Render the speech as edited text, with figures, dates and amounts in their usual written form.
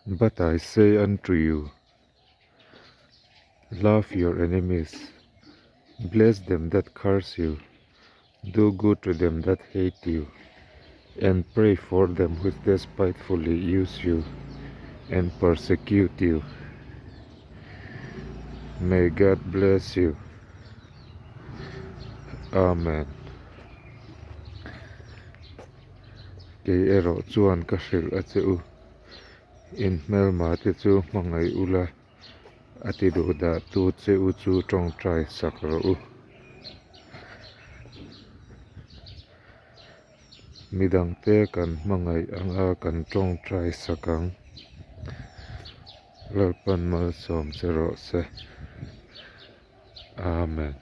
But I say unto you, love your enemies, bless them that curse you, do good to them that hate you, and pray for them who despitefully use you and persecute you. May God bless you. Amen. Kay ero chuan ka hril a cheu in hmelma te chu hmangai ula ati du da tu cheu chu tong trai sak ro midang te kan hmangai anga kan tong trai sakang lalpan malsawm se ro se. Amen.